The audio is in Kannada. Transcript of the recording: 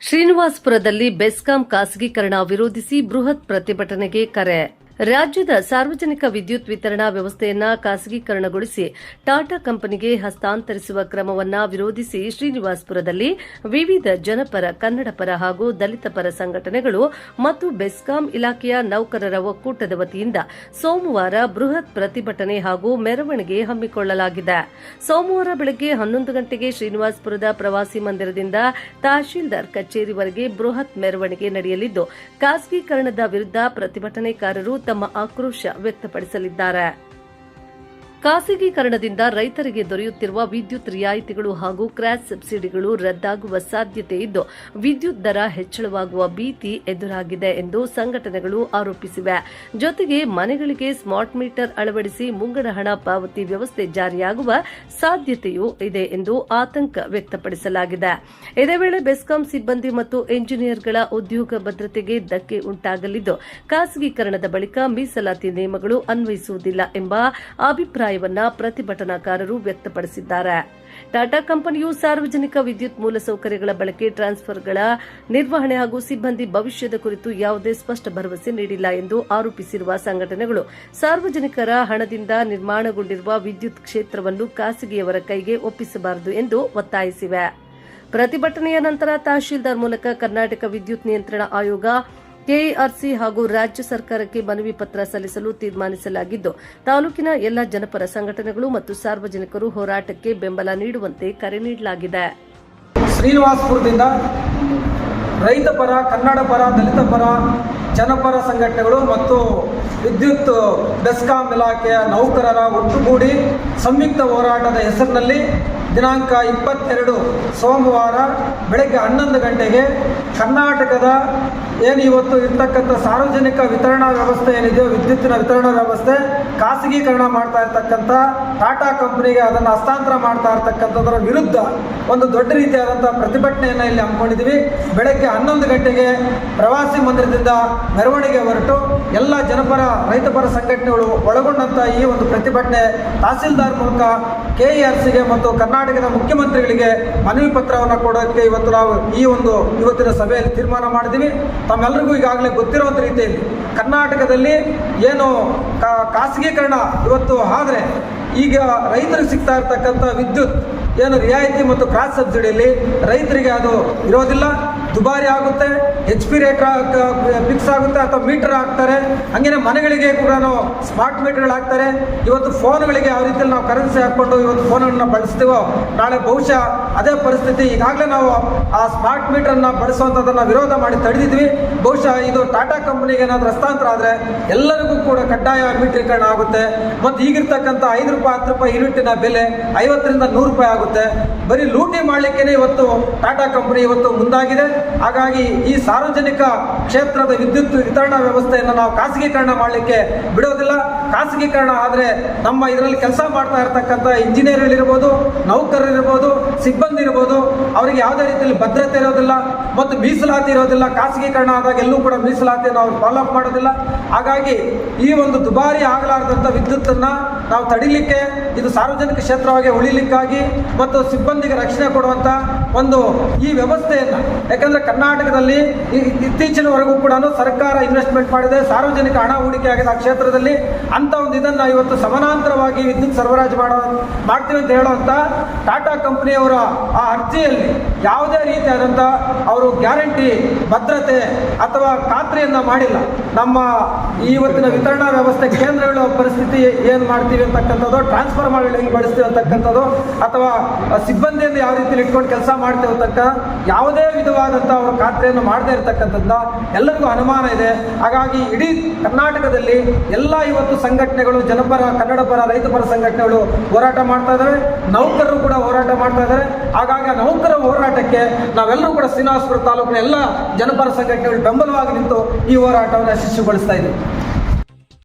ಶ್ರೀನಿವಾಸಪುರದಲ್ಲಿ ಬೆಸ್ಕಾಂ ಖಾಸಗೀಕರಣ ವಿರೋಧಿಸಿ ಬೃಹತ್ ಪ್ರತಿಭಟನೆಗೆ ಕರೆ. ರಾಜ್ಯದ ಸಾರ್ವಜನಿಕ ವಿದ್ಯುತ್ ವಿತರಣಾ ವ್ಯವಸ್ಥೆಯನ್ನು ಖಾಸಗೀಕರಣಗೊಳಿಸಿ ಟಾಟಾ ಕಂಪನಿಗೆ ಹಸ್ತಾಂತರಿಸುವ ಕ್ರಮವನ್ನು ವಿರೋಧಿಸಿ ಶ್ರೀನಿವಾಸಪುರದಲ್ಲಿ ವಿವಿಧ ಜನಪರ, ಕನ್ನಡಪರ ಹಾಗೂ ದಲಿತ ಪರ ಸಂಘಟನೆಗಳು ಮತ್ತು ಬೆಸ್ಕಾಂ ಇಲಾಖೆಯ ನೌಕರರ ಒಕ್ಕೂಟದ ವತಿಯಿಂದ ಸೋಮವಾರ ಬೃಹತ್ ಪ್ರತಿಭಟನೆ ಹಾಗೂ ಮೆರವಣಿಗೆ ಹಮ್ಮಿಕೊಳ್ಳಲಾಗಿದೆ. ಸೋಮವಾರ ಬೆಳಗ್ಗೆ 11 ಗಂಟೆಗೆ ಶ್ರೀನಿವಾಸಪುರದ ಪ್ರವಾಸಿ ಮಂದಿರದಿಂದ ತಹಶೀಲ್ದಾರ್ ಕಚೇರಿವರೆಗೆ ಬೃಹತ್ ಮೆರವಣಿಗೆ ನಡೆಯಲಿದ್ದು, ಖಾಸಗೀಕರಣದ ವಿರುದ್ಧ ಪ್ರತಿಭಟನೆಕಾರರು ತಮ್ಮ ಆಕ್ರೋಶ ವ್ಯಕ್ತಪಡಿಸಲಿದ್ದಾರೆ. ಖಾಸಗೀಕರಣದಿಂದ ರೈತರಿಗೆ ದೊರೆಯುತ್ತಿರುವ ವಿದ್ಯುತ್ ರಿಯಾಯಿತಿಗಳು ಹಾಗೂ ಕ್ರ್ಯಾಶ್ ಸಬ್ಸಿಡಿಗಳು ರದ್ದಾಗುವ ಸಾಧ್ಯತೆ ಇದ್ದು, ವಿದ್ಯುತ್ ದರ ಹೆಚ್ಚಳವಾಗುವ ಭೀತಿ ಎದುರಾಗಿದೆ ಎಂದು ಸಂಘಟನೆಗಳು ಆರೋಪಿಸಿವೆ. ಜೊತೆಗೆ ಮನೆಗಳಿಗೆ ಸ್ಮಾರ್ಟ್ ಮೀಟರ್ ಅಳವಡಿಸಿ ಮುಂಗಡ ಹಣ ಪಾವತಿ ವ್ಯವಸ್ಥೆ ಜಾರಿಯಾಗುವ ಸಾಧ್ಯತೆಯೂ ಇದೆ ಎಂದು ಆತಂಕ ವ್ಯಕ್ತಪಡಿಸಲಾಗಿದೆ. ಇದೇ ವೇಳೆ ಬೆಸ್ಕಾಂ ಸಿಬ್ಬಂದಿ ಮತ್ತು ಎಂಜಿನಿಯರ್ಗಳ ಉದ್ಯೋಗ ಭದ್ರತೆಗೆ ಧಕ್ಕೆ ಉಂಟಾಗಲಿದ್ದು, ಖಾಸಗೀಕರಣದ ಬಳಿಕ ಮೀಸಲಾತಿ ನಿಯಮಗಳು ಅನ್ವಯಿಸುವುದಿಲ್ಲ ಎಂಬ ಅಭಿಪ್ರಾಯವನ್ನ ಪ್ರತಿಭಟನಾಕಾರರು ವ್ಯಕ್ತಪಡಿಸಿದ್ದಾರೆ. ಟಾಟಾ ಕಂಪನಿಯು ಸಾರ್ವಜನಿಕ ವಿದ್ಯುತ್ ಮೂಲಸೌಕರ್ಯಗಳ ಬಳಕೆ, ಟ್ರಾನ್ಸ್ಫರ್ಗಳ ನಿರ್ವಹಣೆ ಹಾಗೂ ಸಿಬ್ಬಂದಿ ಭವಿಷ್ಯದ ಕುರಿತು ಯಾವುದೇ ಸ್ಪಷ್ಟ ಭರವಸೆ ನೀಡಿಲ್ಲ ಎಂದು ಆರೋಪಿಸಿರುವ ಸಂಘಟನೆಗಳು ಸಾರ್ವಜನಿಕರ ಹಣದಿಂದ ನಿರ್ಮಾಣಗೊಂಡಿರುವ ವಿದ್ಯುತ್ ಕ್ಷೇತ್ರವನ್ನು ಖಾಸಗಿಯವರ ಕೈಗೆ ಒಪ್ಪಿಸಬಾರದು ಎಂದು ಒತ್ತಾಯಿಸಿವೆ. ಪ್ರತಿಭಟನೆಯ ನಂತರ ತಹಶೀಲ್ದಾರ್ ಮೂಲಕ ಕರ್ನಾಟಕ ವಿದ್ಯುತ್ ನಿಯಂತ್ರಣ ಆಯೋಗ, ಕೆಇಆರ್ಸಿ ಹಾಗೂ ರಾಜ್ಯ ಸರ್ಕಾರಕ್ಕೆ ಮನವಿ ಪತ್ರ ಸಲ್ಲಿಸಲು ತೀರ್ಮಾನಿಸಲಾಗಿದ್ದು, ತಾಲೂಕಿನ ಎಲ್ಲ ಜನಪರ ಸಂಘಟನೆಗಳು ಮತ್ತು ಸಾರ್ವಜನಿಕರು ಹೋರಾಟಕ್ಕೆ ಬೆಂಬಲ ನೀಡುವಂತೆ ಕರೆ ನೀಡಲಾಗಿದೆ. ಶ್ರೀನಿವಾಸಪುರದಿಂದ ರೈತ ಪರ, ಕನ್ನಡ ಪರ, ದಲಿತ ಪರ, ಜನಪರ ಸಂಘಟನೆಗಳು ಮತ್ತು ವಿದ್ಯುತ್ ಬೆಸ್ಕಾಂ ಇಲಾಖೆಯ ನೌಕರರ ಒಟ್ಟುಗೂಡಿ ಸಂಯುಕ್ತ ಹೋರಾಟದ ಹೆಸರಿನಲ್ಲಿ ದಿನಾಂಕ 22 ಸೋಮವಾರ ಬೆಳಗ್ಗೆ 11 ಗಂಟೆಗೆ ಕರ್ನಾಟಕದ ಏನು ಇವತ್ತು ಇರ್ತಕ್ಕಂಥ ಸಾರ್ವಜನಿಕ ವಿತರಣಾ ವ್ಯವಸ್ಥೆ ಏನಿದೆಯೋ, ವಿದ್ಯುತ್ತಿನ ವಿತರಣಾ ವ್ಯವಸ್ಥೆ ಖಾಸಗೀಕರಣ ಮಾಡ್ತಾ ಇರ್ತಕ್ಕಂಥ ಟಾಟಾ ಕಂಪನಿಗೆ ಅದನ್ನು ಹಸ್ತಾಂತರ ಮಾಡ್ತಾ ಇರ್ತಕ್ಕಂಥದ್ರ ವಿರುದ್ಧ ಒಂದು ದೊಡ್ಡ ರೀತಿಯಾದಂಥ ಪ್ರತಿಭಟನೆಯನ್ನು ಇಲ್ಲಿ ಹಮ್ಮಿಕೊಂಡಿದ್ದೀವಿ. ಬೆಳಗ್ಗೆ 11 ಗಂಟೆಗೆ ಪ್ರವಾಸಿ ಮಂದಿರದಿಂದ ಮೆರವಣಿಗೆ ಹೊರಟು ಎಲ್ಲ ಜನಪರ, ರೈತಪರ ಸಂಘಟನೆಗಳು ಒಳಗೊಂಡಂಥ ಈ ಒಂದು ಪ್ರತಿಭಟನೆ ತಹಸೀಲ್ದಾರ್ ಮೂಲಕ ಕೆಇಆರ್ಸಿಗೆ ಮತ್ತು ಕರ್ನಾಟಕದ ಮುಖ್ಯಮಂತ್ರಿಗಳಿಗೆ ಮನವಿ ಪತ್ರವನ್ನು ಕೊಡೋಕ್ಕೆ ಇವತ್ತು ನಾವು ಈ ಒಂದು ಇವತ್ತಿನ ಸಭೆಯಲ್ಲಿ ತೀರ್ಮಾನ ಮಾಡಿದ್ದೀವಿ. ತಮ್ಮೆಲ್ಲರಿಗೂ ಈಗಾಗಲೇ ಗೊತ್ತಿರುವಂಥ ರೀತಿಯಲ್ಲಿ ಕರ್ನಾಟಕದಲ್ಲಿ ಏನು ಖಾಸಗೀಕರಣ ಇವತ್ತು ಆದರೆ ಈಗ ರೈತರಿಗೆ ಸಿಗ್ತಾ ಇರ್ತಕ್ಕಂಥ ವಿದ್ಯುತ್ ಏನು ರಿಯಾಯಿತಿ ಮತ್ತು ಕ್ರಾಸ್ ಸಬ್ಸಿಡಿಯಲ್ಲಿ ರೈತರಿಗೆ ಅದು ಇರೋದಿಲ್ಲ, ದುಬಾರಿ ಆಗುತ್ತೆ, HP ರೇಟ್ ಫಿಕ್ಸ್ ಆಗುತ್ತೆ ಅಥವಾ ಮೀಟರ್ ಹಾಕ್ತಾರೆ. ಹಂಗೇನೆ ಮನೆಗಳಿಗೆ ಕೂಡ ಸ್ಮಾರ್ಟ್ ಮೀಟರ್ಗಳು ಹಾಕ್ತಾರೆ. ಇವತ್ತು ಫೋನ್ಗಳಿಗೆ ಯಾವ ರೀತಿಯಲ್ಲಿ ನಾವು ಕರೆನ್ಸಿ ಹಾಕ್ಕೊಂಡು ಇವತ್ತು ಫೋನನ್ನು ಬಳಸ್ತೀವೋ, ನಾಳೆ ಬಹುಶಃ ಅದೇ ಪರಿಸ್ಥಿತಿ. ಈಗಾಗಲೇ ನಾವು ಆ ಸ್ಮಾರ್ಟ್ ಮೀಟರ್ನ ಬಳಸುವಂಥದ್ದನ್ನು ವಿರೋಧ ಮಾಡಿ ತಡೆದಿದ್ವಿ. ಬಹುಶಃ ಇದು ಟಾಟಾ ಕಂಪನಿಗೆ ಏನಾದರೂ ಹಸ್ತಾಂತರ ಆದರೆ ಎಲ್ಲರಿಗೂ ಕೂಡ ಕಡ್ಡಾಯ ಮೀಟರೀಕರಣ ಆಗುತ್ತೆ. ಮತ್ತು ಈಗಿರ್ತಕ್ಕಂಥ 5 ರೂಪಾಯಿ 10 ರೂಪಾಯಿ ಯೂನಿಟಿನ ಬೆಲೆ 50ರಿಂದ 100 ರೂಪಾಯಿ ಆಗುತ್ತೆ. ಬರೀ ಲೂಟಿ ಮಾಡಲಿಕ್ಕೆ ಇವತ್ತು ಟಾಟಾ ಕಂಪನಿ ಇವತ್ತು ಮುಂದಾಗಿದೆ. ಹಾಗಾಗಿ ಈ ಸಾರ್ವಜನಿಕ ಕ್ಷೇತ್ರದ ವಿದ್ಯುತ್ ವಿತರಣಾ ವ್ಯವಸ್ಥೆಯನ್ನು ನಾವು ಖಾಸಗೀಕರಣ ಮಾಡಲಿಕ್ಕೆ ಬಿಡೋದಿಲ್ಲ. ಖಾಸಗೀಕರಣ ಆದರೆ ನಮ್ಮ ಇದರಲ್ಲಿ ಕೆಲಸ ಮಾಡ್ತಾ ಇರತಕ್ಕಂಥ ಇಂಜಿನಿಯರ್ಗಳಿರ್ಬೋದು, ನೌಕರರಿರ್ಬೋದು, ಸಿಬ್ಬಂದಿ ಇರ್ಬೋದು, ಅವರಿಗೆ ಯಾವುದೇ ರೀತಿಯಲ್ಲಿ ಭದ್ರತೆ ಇರೋದಿಲ್ಲ ಮತ್ತು ಮೀಸಲಾತಿ ಇರೋದಿಲ್ಲ. ಖಾಸಗೀಕರಣ ಆದಾಗ ಎಲ್ಲೂ ಕೂಡ ಮೀಸಲಾತಿಯನ್ನು ಅವರು ಫಾಲೋ ಅಪ್ ಮಾಡೋದಿಲ್ಲ. ಹಾಗಾಗಿ ಈ ಒಂದು ದುಬಾರಿ ಆಗಲಾರದಂಥ ವಿದ್ಯುತ್ತನ್ನು ನಾವು ತಡಿಲಿಕ್ಕೆ, ಇದು ಸಾರ್ವಜನಿಕ ಕ್ಷೇತ್ರವಾಗಿ ಉಳಿಲಿಕ್ಕಾಗಿ ಮತ್ತು ಸಿಬ್ಬಂದಿಗೆ ರಕ್ಷಣೆ ಕೊಡುವಂಥ ಒಂದು ಈ ವ್ಯವಸ್ಥೆಯನ್ನು, ಯಾಕಂದರೆ ಕರ್ನಾಟಕದಲ್ಲಿ ಇತ್ತೀಚಿನವರೆಗೂ ಕೂಡ ಸರ್ಕಾರ ಇನ್ವೆಸ್ಟ್ಮೆಂಟ್ ಮಾಡಿದೆ, ಸಾರ್ವಜನಿಕ ಹಣ ಹೂಡಿಕೆ ಆಗಿದೆ ಆ ಕ್ಷೇತ್ರದಲ್ಲಿ. ಅಂಥ ಒಂದು ಇದನ್ನು ಇವತ್ತು ಸಮಾನಾಂತರವಾಗಿ ವಿದ್ಯುತ್ ಸರಬರಾಜು ಮಾಡ್ತೀವಿ ಅಂತ ಹೇಳುವಂಥ ಟಾಟಾ ಕಂಪನಿಯವರ ಆ ಅರ್ಜಿಯಲ್ಲಿ ಯಾವುದೇ ರೀತಿಯಾದಂಥ ಅವರು ಗ್ಯಾರಂಟಿ, ಭದ್ರತೆ ಅಥವಾ ಖಾತ್ರಿಯನ್ನು ಮಾಡಿಲ್ಲ. ನಮ್ಮ ಇವತ್ತಿನ ವಿತರಣಾ ವ್ಯವಸ್ಥೆ ಕೇಂದ್ರಗಳ ಪರಿಸ್ಥಿತಿ ಏನು ಮಾಡ್ತೀವಿ ಅಂತಕ್ಕಂಥದ್ದು, ಟ್ರಾನ್ಸ್ಫರ್ ಮಾಡಿ ಹೆಂಗೆ ಬಳಸ್ತೀವಿ ಅಂತಕ್ಕಂಥದ್ದು, ಅಥವಾ ಸಿಬ್ಬಂದಿಯನ್ನು ಯಾವ ರೀತಿಯಲ್ಲಿ ಇಟ್ಕೊಂಡು ಕೆಲಸ ಮಾಡ್ತೇವೆ ಅಂತಕ್ಕ ಯಾವುದೇ ವಿಧವಾದಂಥ ಅವರು ಖಾತ್ರಿಯನ್ನು ಮಾಡದೇ ಇರತಕ್ಕಂಥದ್ದು ಎಲ್ಲರಿಗೂ ಅನುಮಾನ ಇದೆ. ಹಾಗಾಗಿ ಇಡೀ ಕರ್ನಾಟಕದಲ್ಲಿ ಎಲ್ಲ ಇವತ್ತು ಸಂಘಟನೆಗಳು, ಜನಪರ, ಕನ್ನಡ ಪರ, ರೈತಪರ ಸಂಘಟನೆಗಳು ಹೋರಾಟ ಮಾಡ್ತಾ ಇದ್ದಾರೆ. ನೌಕರರು ಕೂಡ ಹೋರಾಟ ಮಾಡ್ತಾ ಇದ್ದಾರೆ. ಹಾಗಾಗಿ ನೌಕರ ಹೋರಾಟಕ್ಕೆ ನಾವೆಲ್ಲರೂ ಕೂಡ ಶ್ರೀನಿವಾಸಪುರ ತಾಲೂಕಿನ ಎಲ್ಲ ಜನಪರ ಸಂಘಟನೆಗಳು ಬೆಂಬಲವಾಗಿ ನಿಂತು ಈ ಹೋರಾಟವನ್ನು ಯಶಸ್ವಿಗೊಳಿಸ್ತಾ ಇದ್ದೀವಿ.